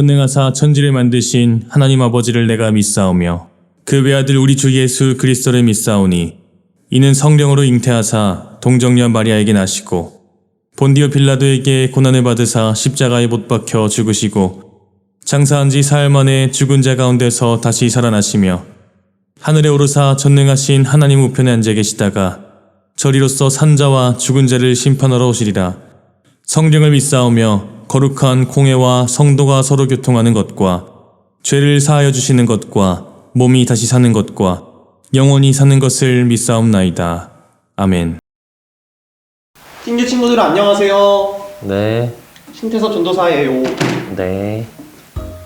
전능하사 천지를 만드신 하나님 아버지를 내가 믿사오며 그 외아들 우리 주 예수 그리스도를 믿사오니 이는 성령으로 잉태하사 동정녀 마리아에게 나시고 본디오 빌라도에게 고난을 받으사 십자가에 못 박혀 죽으시고 장사한 지 사흘 만에 죽은 자 가운데서 다시 살아나시며 하늘에 오르사 전능하신 하나님 우편에 앉아 계시다가 저리로서 산자와 죽은 자를 심판하러 오시리라. 성령을 믿사오며 거룩한 공회와 성도가 서로 교통하는 것과 죄를 사하여 주시는 것과 몸이 다시 사는 것과 영원히 사는 것을 믿사옵나이다. 아멘. 킹제 친구들 안녕하세요. 네. 신태서 전도사예요. 네.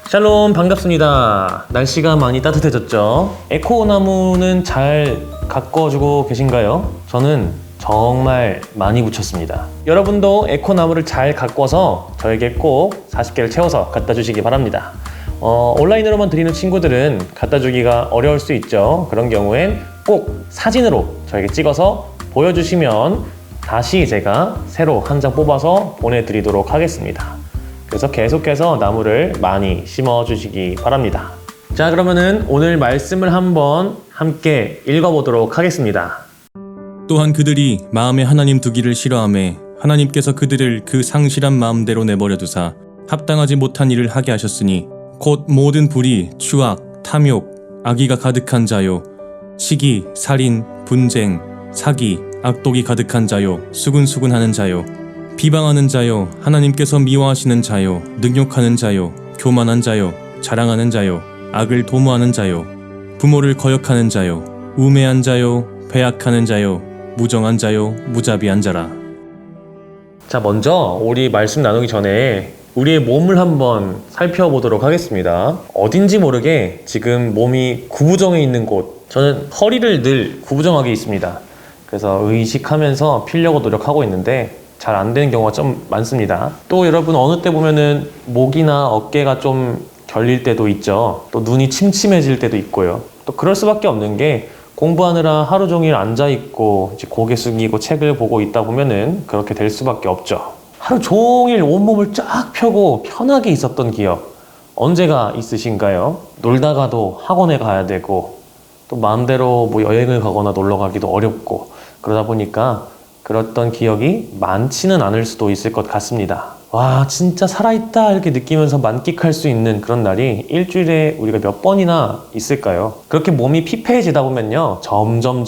샬롬, 반갑습니다. 날씨가 많이 따뜻해졌죠? 에코나무는 잘 가꿔주고 계신가요? 저는 정말 많이 붙였습니다. 여러분도 에코나무를 잘 가꿔서 저에게 꼭 40개를 채워서 갖다 주시기 바랍니다. 온라인으로만 드리는 친구들은 갖다 주기가 어려울 수 있죠. 그런 경우엔 꼭 사진으로 저에게 찍어서 보여주시면 다시 제가 새로 한 장 뽑아서 보내드리도록 하겠습니다. 그래서 계속해서 나무를 많이 심어주시기 바랍니다. 자, 그러면은 오늘 말씀을 한번 함께 읽어보도록 하겠습니다. 또한 그들이 마음에 하나님 두기를 싫어하매 하나님께서 그들을 그 상실한 마음대로 내버려 두사 합당하지 못한 일을 하게 하셨으니 곧 모든 불의, 추악, 탐욕, 악의가 가득한 자요 시기, 살인, 분쟁, 사기, 악독이 가득한 자요 수군수군하는 자요 비방하는 자요 하나님께서 미워하시는 자요 능욕하는 자요 교만한 자요 자랑하는 자요 악을 도모하는 자요 부모를 거역하는 자요 우매한 자요 배약하는 자요 무정한 자요 무자비한 자라. 자, 먼저 우리 말씀 나누기 전에 우리의 몸을 한번 살펴보도록 하겠습니다. 어딘지 모르게 지금 몸이 구부정해 있는 곳, 저는 허리를 늘 구부정하게 있습니다. 그래서 의식하면서 피려고 노력하고 있는데 잘 안 되는 경우가 좀 많습니다. 또 여러분 어느 때 보면은 목이나 어깨가 좀 결릴 때도 있죠. 또 눈이 침침해질 때도 있고요. 또 그럴 수밖에 없는 게 공부하느라 하루 종일 앉아있고 이제 고개 숙이고 책을 보고 있다 보면은 그렇게 될 수밖에 없죠. 하루 종일 온몸을 쫙 펴고 편하게 있었던 기억 언제가 있으신가요? 놀다가도 학원에 가야 되고 또 마음대로 뭐 여행을 가거나 놀러 가기도 어렵고 그러다 보니까 그랬던 기억이 많지는 않을 수도 있을 것 같습니다. 와, 진짜 살아있다 이렇게 느끼면서 만끽할 수 있는 그런 날이 일주일에 우리가 몇 번이나 있을까요? 그렇게 몸이 피폐해지다 보면요 점점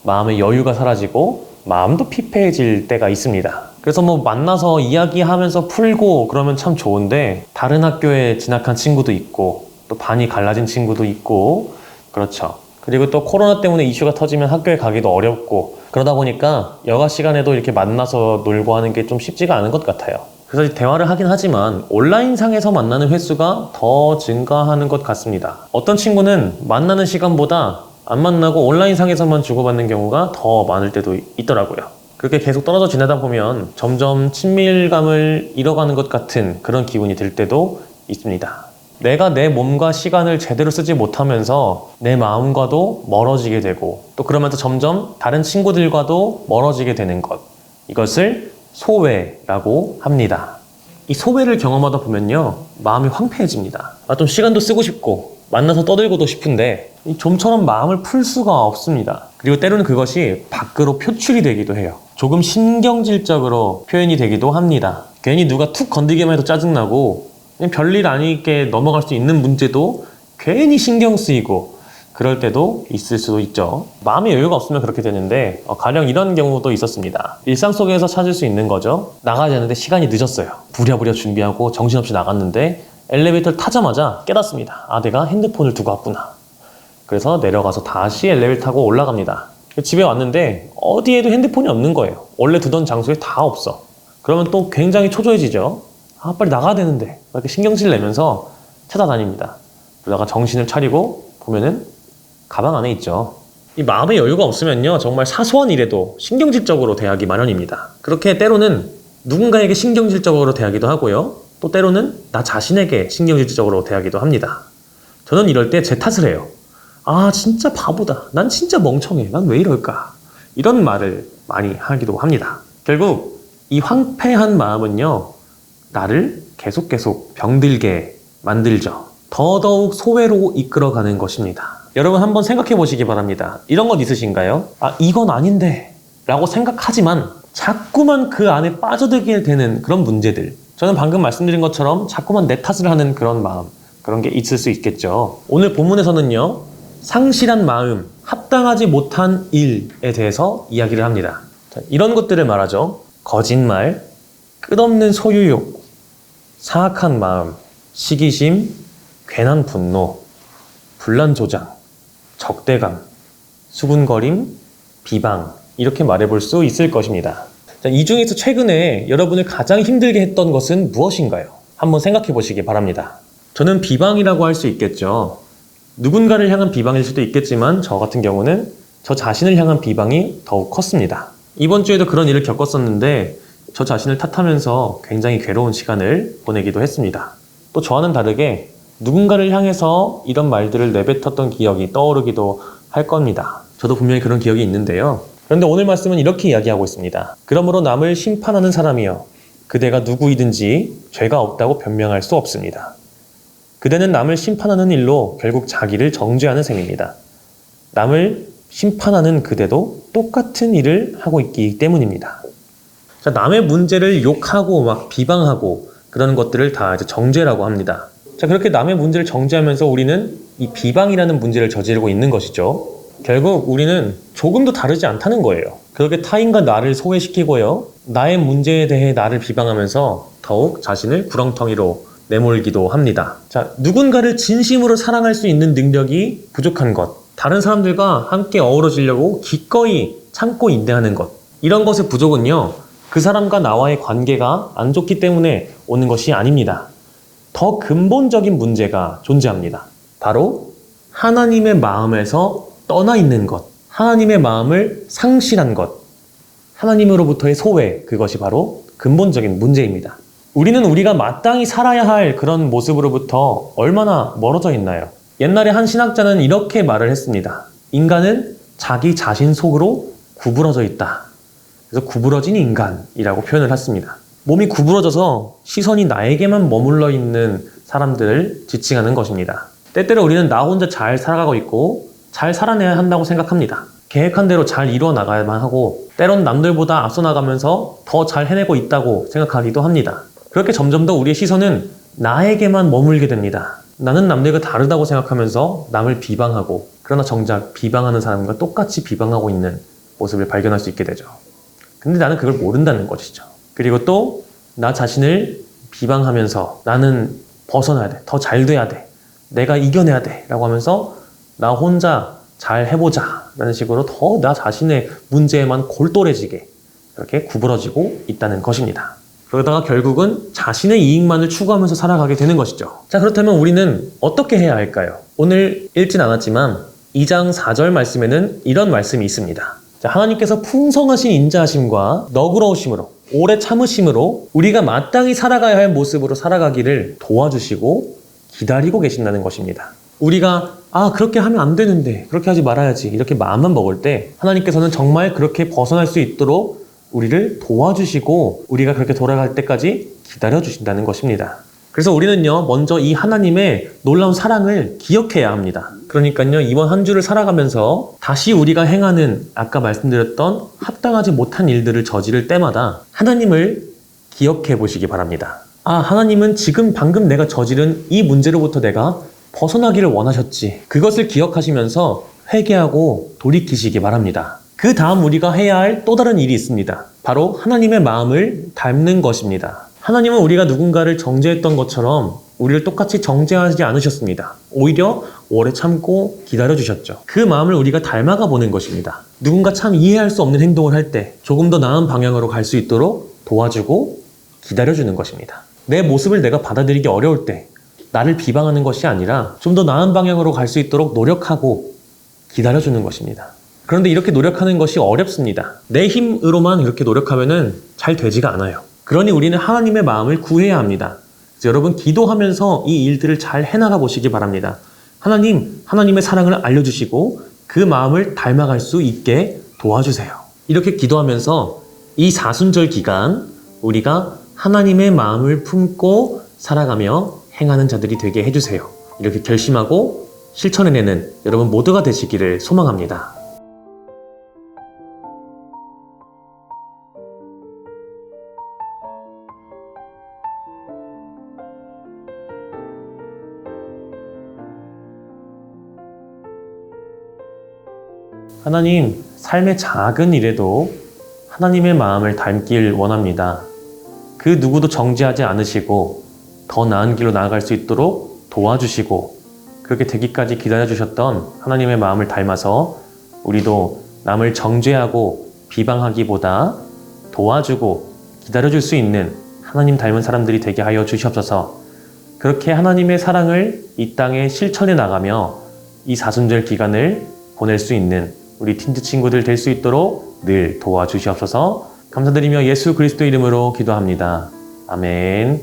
마음의 여유가 사라지고 마음도 피폐해질 때가 있습니다. 그래서 뭐 만나서 이야기하면서 풀고 그러면 참 좋은데 다른 학교에 진학한 친구도 있고 또 반이 갈라진 친구도 있고 그렇죠. 그리고 또 코로나 때문에 이슈가 터지면 학교에 가기도 어렵고 그러다 보니까 여가 시간에도 이렇게 만나서 놀고 하는 게 좀 쉽지가 않은 것 같아요. 그래서 대화를 하긴 하지만 온라인상에서 만나는 횟수가 더 증가하는 것 같습니다. 어떤 친구는 만나는 시간보다 안 만나고 온라인상에서만 주고받는 경우가 더 많을 때도 있더라고요. 그렇게 계속 떨어져 지내다 보면 점점 친밀감을 잃어가는 것 같은 그런 기분이 들 때도 있습니다. 내가 내 몸과 시간을 제대로 쓰지 못하면서 내 마음과도 멀어지게 되고 또 그러면서 점점 다른 친구들과도 멀어지게 되는 것, 이것을 소외라고 합니다. 이 소외를 경험하다 보면요 마음이 황폐해집니다. 좀 시간도 쓰고 싶고 만나서 떠들고도 싶은데 좀처럼 마음을 풀 수가 없습니다. 그리고 때로는 그것이 밖으로 표출이 되기도 해요. 조금 신경질적으로 표현이 되기도 합니다. 괜히 누가 툭 건드기만 해도 짜증나고 그냥 별일 아니게 넘어갈 수 있는 문제도 괜히 신경 쓰이고 그럴 때도 있을 수도 있죠. 마음의 여유가 없으면 그렇게 되는데 가령 이런 경우도 있었습니다. 일상 속에서 찾을 수 있는 거죠. 나가야 되는데 시간이 늦었어요. 부랴부랴 준비하고 정신없이 나갔는데 엘리베이터를 타자마자 깨닫습니다. 아, 내가 핸드폰을 두고 왔구나. 그래서 내려가서 다시 엘리베이터 타고 올라갑니다. 집에 왔는데 어디에도 핸드폰이 없는 거예요. 원래 두던 장소에 다 없어. 그러면 또 굉장히 초조해지죠. 아, 빨리 나가야 되는데 이렇게 신경질 내면서 찾아다닙니다. 그러다가 정신을 차리고 보면은 가방 안에 있죠. 이 마음의 여유가 없으면요 정말 사소한 일에도 신경질적으로 대하기 마련입니다. 그렇게 때로는 누군가에게 신경질적으로 대하기도 하고요 또 때로는 나 자신에게 신경질적으로 대하기도 합니다. 저는 이럴 때 제 탓을 해요. 아, 진짜 바보다. 난 진짜 멍청해. 난 왜 이럴까? 이런 말을 많이 하기도 합니다. 결국 이 황폐한 마음은요 나를 계속 병들게 만들죠. 더더욱 소외로 이끌어가는 것입니다. 여러분 한번 생각해 보시기 바랍니다. 이런 것 있으신가요? 아, 이건 아닌데 라고 생각하지만 자꾸만 그 안에 빠져들게 되는 그런 문제들. 저는 방금 말씀드린 것처럼 자꾸만 내 탓을 하는 그런 마음, 그런 게 있을 수 있겠죠. 오늘 본문에서는요, 상실한 마음, 합당하지 못한 일에 대해서 이야기를 합니다. 자, 이런 것들을 말하죠. 거짓말, 끝없는 소유욕, 사악한 마음, 시기심, 괜한 분노, 분란조장, 적대감, 수군거림, 비방, 이렇게 말해볼 수 있을 것입니다. 자, 이 중에서 최근에 여러분을 가장 힘들게 했던 것은 무엇인가요? 한번 생각해 보시기 바랍니다. 저는 비방이라고 할 수 있겠죠. 누군가를 향한 비방일 수도 있겠지만 저 같은 경우는 저 자신을 향한 비방이 더욱 컸습니다. 이번 주에도 그런 일을 겪었었는데 저 자신을 탓하면서 굉장히 괴로운 시간을 보내기도 했습니다. 또 저와는 다르게 누군가를 향해서 이런 말들을 내뱉었던 기억이 떠오르기도 할 겁니다. 저도 분명히 그런 기억이 있는데요. 그런데 오늘 말씀은 이렇게 이야기하고 있습니다. 그러므로 남을 심판하는 사람이여 그대가 누구이든지 죄가 없다고 변명할 수 없습니다. 그대는 남을 심판하는 일로 결국 자기를 정죄하는 셈입니다. 남을 심판하는 그대도 똑같은 일을 하고 있기 때문입니다. 자, 남의 문제를 욕하고 막 비방하고 그런 것들을 다 이제 정죄라고 합니다. 자, 그렇게 남의 문제를 정죄하면서 우리는 이 비방이라는 문제를 저지르고 있는 것이죠. 결국 우리는 조금도 다르지 않다는 거예요. 그렇게 타인과 나를 소외시키고요. 나의 문제에 대해 나를 비방하면서 더욱 자신을 구렁텅이로 내몰기도 합니다. 자, 누군가를 진심으로 사랑할 수 있는 능력이 부족한 것, 다른 사람들과 함께 어우러지려고 기꺼이 참고 인내하는 것, 이런 것의 부족은요, 그 사람과 나와의 관계가 안 좋기 때문에 오는 것이 아닙니다. 더 근본적인 문제가 존재합니다. 바로 하나님의 마음에서 떠나 있는 것, 하나님의 마음을 상실한 것, 하나님으로부터의 소외, 그것이 바로 근본적인 문제입니다. 우리는 우리가 마땅히 살아야 할 그런 모습으로부터 얼마나 멀어져 있나요? 옛날에 한 신학자는 이렇게 말을 했습니다. 인간은 자기 자신 속으로 구부러져 있다. 그래서 구부러진 인간이라고 표현을 했습니다. 몸이 구부러져서 시선이 나에게만 머물러 있는 사람들을 지칭하는 것입니다. 때때로 우리는 나 혼자 잘 살아가고 있고 잘 살아내야 한다고 생각합니다. 계획한 대로 잘 이루어 나가야만 하고 때론 남들보다 앞서 나가면서 더 잘 해내고 있다고 생각하기도 합니다. 그렇게 점점 더 우리의 시선은 나에게만 머물게 됩니다. 나는 남들과 다르다고 생각하면서 남을 비방하고 그러나 정작 비방하는 사람과 똑같이 비방하고 있는 모습을 발견할 수 있게 되죠. 근데 나는 그걸 모른다는 것이죠. 그리고 또 나 자신을 비방하면서 나는 벗어나야 돼. 더 잘 돼야 돼. 내가 이겨내야 돼. 라고 하면서 나 혼자 잘 해보자. 라는 식으로 더 나 자신의 문제에만 골똘해지게 이렇게 구부러지고 있다는 것입니다. 그러다가 결국은 자신의 이익만을 추구하면서 살아가게 되는 것이죠. 자, 그렇다면 우리는 어떻게 해야 할까요? 오늘 읽진 않았지만 2장 4절 말씀에는 이런 말씀이 있습니다. 자, 하나님께서 풍성하신 인자하심과 너그러우심으로 오래 참으심으로 우리가 마땅히 살아가야 할 모습으로 살아가기를 도와주시고 기다리고 계신다는 것입니다. 우리가 그렇게 하면 안 되는데 그렇게 하지 말아야지 이렇게 마음만 먹을 때 하나님께서는 정말 그렇게 벗어날 수 있도록 우리를 도와주시고 우리가 그렇게 돌아갈 때까지 기다려주신다는 것입니다. 그래서 우리는요, 먼저 이 하나님의 놀라운 사랑을 기억해야 합니다. 그러니까요, 이번 한 주를 살아가면서 다시 우리가 행하는 아까 말씀드렸던 합당하지 못한 일들을 저지를 때마다 하나님을 기억해 보시기 바랍니다. 하나님은 지금 방금 내가 저지른 이 문제로부터 내가 벗어나기를 원하셨지. 그것을 기억하시면서 회개하고 돌이키시기 바랍니다. 그 다음 우리가 해야 할 또 다른 일이 있습니다. 바로 하나님의 마음을 닮는 것입니다. 하나님은 우리가 누군가를 정죄했던 것처럼 우리를 똑같이 정죄하지 않으셨습니다. 오히려 오래 참고 기다려주셨죠. 그 마음을 우리가 닮아가 보는 것입니다. 누군가 참 이해할 수 없는 행동을 할 때 조금 더 나은 방향으로 갈 수 있도록 도와주고 기다려주는 것입니다. 내 모습을 내가 받아들이기 어려울 때 나를 비방하는 것이 아니라 좀 더 나은 방향으로 갈 수 있도록 노력하고 기다려주는 것입니다. 그런데 이렇게 노력하는 것이 어렵습니다. 내 힘으로만 이렇게 노력하면은 잘 되지가 않아요. 그러니 우리는 하나님의 마음을 구해야 합니다. 그래서 여러분 기도하면서 이 일들을 잘 해나가 보시기 바랍니다. 하나님의 사랑을 알려주시고 그 마음을 닮아갈 수 있게 도와주세요. 이렇게 기도하면서 이 사순절 기간 우리가 하나님의 마음을 품고 살아가며 행하는 자들이 되게 해주세요. 이렇게 결심하고 실천해내는 여러분 모두가 되시기를 소망합니다. 하나님, 삶의 작은 일에도 하나님의 마음을 닮길 원합니다. 그 누구도 정죄하지 않으시고 더 나은 길로 나아갈 수 있도록 도와주시고 그렇게 되기까지 기다려주셨던 하나님의 마음을 닮아서 우리도 남을 정죄하고 비방하기보다 도와주고 기다려줄 수 있는 하나님 닮은 사람들이 되게 하여 주시옵소서. 그렇게 하나님의 사랑을 이 땅에 실천해 나가며 이 사순절 기간을 보낼 수 있는 우리 틴즈 친구들 될 수 있도록 늘 도와주시옵소서. 감사드리며 예수 그리스도 이름으로 기도합니다. 아멘.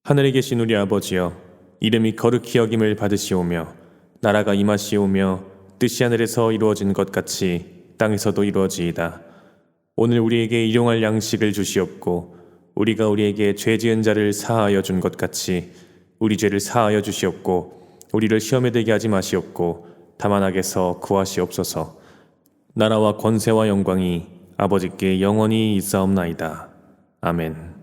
하늘에 계신 우리 아버지여, 이름이 거룩히 여김을 받으시오며 나라가 임하시오며 뜻이 하늘에서 이루어진 것 같이 땅에서도 이루어지이다. 오늘 우리에게 일용할 양식을 주시옵고 우리가 우리에게 죄 지은 자를 사하여 준 것 같이 우리 죄를 사하여 주시옵고 우리를 시험에 들게 하지 마시옵고 다만 악에서 구하시옵소서. 나라와 권세와 영광이 아버지께 영원히 있사옵나이다. 아멘.